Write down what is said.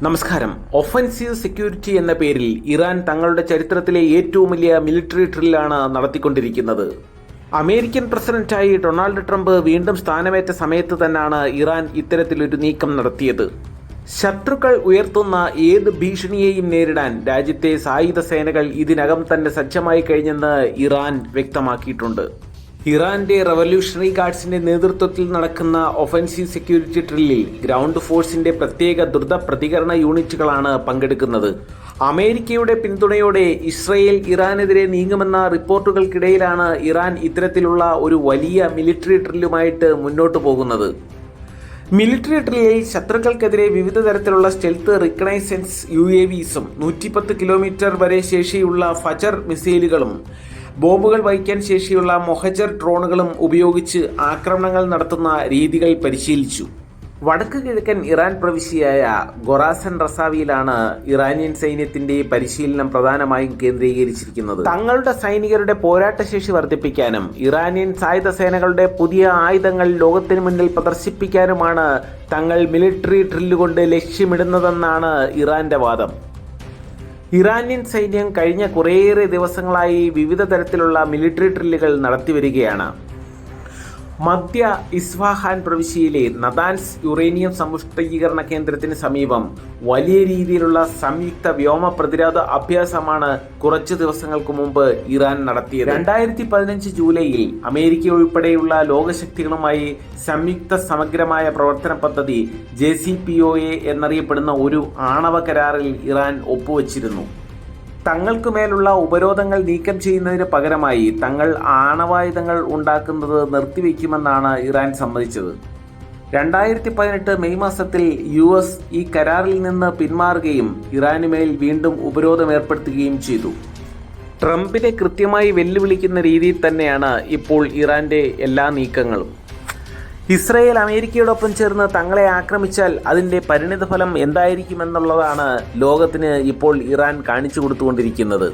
നമസ്കാരം. Offensive security എന്ന പേരിൽ ഇറാൻ തങ്ങളുടെ ചരിത്രത്തിലെ ഏറ്റവും വലിയ മിലിറ്ററി ഡ്രില്ലാണ് നടത്തിക്കൊണ്ടിരിക്കുന്നത്. അമേരിക്കൻ പ്രസിഡന്റായി ഡൊണാൾഡ് ട്രംപ് വീണ്ടും സ്ഥാനമേറ്റ സമയത്ത് തന്നെയാണ് ഇറാൻ ഇത്തരത്തിലൊരു നീക്കം നടത്തിയത്. ശത്രുക്കൾ ഉയർത്തുന്ന ഏത് ഭീഷണിയെയും നേരിടാൻ രാജ്യത്തെ സായുധ സേനകൾ ഇതിനകം തന്നെ സജ്ജമായി കഴിഞ്ഞെന്ന് ഇറാൻ വ്യക്തമാക്കിയിട്ടുണ്ട്. ഇറാന്റെ റവല്യൂഷണറി ഗാർഡ്സിന്റെ നേതൃത്വത്തിൽ നടക്കുന്ന ഒഫൻസീവ് സെക്യൂരിറ്റി ഡ്രില്ലിൽ ഗ്രൗണ്ട് ഫോഴ്സിന്റെ പ്രത്യേക ദ്രുത പ്രതികരണ യൂണിറ്റുകളാണ് പങ്കെടുക്കുന്നത്. അമേരിക്കയുടെ പിന്തുണയോടെ ഇസ്രയേൽ ഇറാനെതിരെ നീങ്ങുമെന്ന റിപ്പോർട്ടുകൾക്കിടയിലാണ് ഇറാൻ ഇത്തരത്തിലുള്ള ഒരു വലിയ മിലിറ്ററി ഡ്രില്ലുമായിട്ട് മുന്നോട്ടു പോകുന്നത്. മിലിറ്ററി ഡ്രില്ലിൽ ശത്രുക്കൾക്കെതിരെ വിവിധ തരത്തിലുള്ള സ്റ്റെൽത്ത് റിക്കണൈസൻസ് UAVസും 110 കിലോമീറ്റർ വരെ ശേഷിയുള്ള ഫജർ മിസൈലുകളും ബോംബുകൾ വഹിക്കാൻ ശേഷിയുള്ള മൊഹജർ ഡ്രോണുകളും ഉപയോഗിച്ച് ആക്രമണങ്ങൾ നടത്തുന്ന രീതികൾ പരിശീലിച്ചു. വടക്ക് കിഴക്കൻ ഇറാൻ പ്രവിശ്യയായ ഖൊറാസൻ റസാവിയിലാണ് ഇറാനിയൻ സൈന്യത്തിന്റെ പരിശീലനം പ്രധാനമായും കേന്ദ്രീകരിച്ചിരിക്കുന്നത്. തങ്ങളുടെ സൈനികരുടെ പോരാട്ടശേഷി വർദ്ധിപ്പിക്കാനും ഇറാനിയൻ സായുധ സേനകളുടെ പുതിയ ആയുധങ്ങൾ ലോകത്തിന് മുന്നിൽ പ്രദർശിപ്പിക്കാനുമാണ് തങ്ങൾ മിലിറ്ററി ഡ്രില്ലുകൊണ്ട് ലക്ഷ്യമിടുന്നതെന്നാണ് ഇറാന്റെ വാദം. ഇറാനിയൻ സൈന്യം കഴിഞ്ഞ കുറേയേറെ ദിവസങ്ങളായി വിവിധ തരത്തിലുള്ള മിലിറ്ററി ഡ്രില്ലുകൾ നടത്തിവരികയാണ്. മധ്യ ഇസ്ഫഹാൻ പ്രവിശ്യയിലെ നദാൻസ് യുറേനിയം സമ്പുഷ്ടീകരണ കേന്ദ്രത്തിന് സമീപം വലിയ രീതിയിലുള്ള സംയുക്ത വ്യോമ പ്രതിരോധ അഭ്യാസമാണ് കുറച്ചു ദിവസങ്ങൾക്ക് മുമ്പ് ഇറാൻ നടത്തിയത്. 2015 ജൂലൈയിൽ അമേരിക്ക ഉൾപ്പെടെയുള്ള ലോകശക്തികളുമായി സംയുക്ത സമഗ്രമായ പ്രവർത്തന പദ്ധതി JCPOA എന്നറിയപ്പെടുന്ന ഒരു ആണവ കരാറിൽ ഇറാൻ ഒപ്പുവച്ചിരുന്നു. തങ്ങൾക്കുമേലുള്ള ഉപരോധങ്ങൾ നീക്കം ചെയ്യുന്നതിന് പകരമായി തങ്ങൾ ആണവായുധങ്ങൾ ഉണ്ടാക്കുന്നത് നിർത്തിവെക്കുമെന്നാണ് ഇറാൻ സമ്മതിച്ചത്. 2018 മെയ് മാസത്തിൽ US ഈ കരാറിൽ നിന്ന് പിന്മാറുകയും ഇറാനുമേൽ വീണ്ടും ഉപരോധം ഏർപ്പെടുത്തുകയും ചെയ്തു. ട്രംപിനെ കൃത്യമായി വെല്ലുവിളിക്കുന്ന രീതിയിൽ തന്നെയാണ് ഇപ്പോൾ ഇറാന്റെ എല്ലാ നീക്കങ്ങളും. ഇസ്രയേൽ അമേരിക്കയോടൊപ്പം ചേർന്ന് തങ്ങളെ ആക്രമിച്ചാൽ അതിൻ്റെ പരിണിതഫലം എന്തായിരിക്കുമെന്നുള്ളതാണ് ലോകത്തിന് ഇപ്പോൾ ഇറാൻ കാണിച്ചു കൊടുത്തുകൊണ്ടിരിക്കുന്നത്.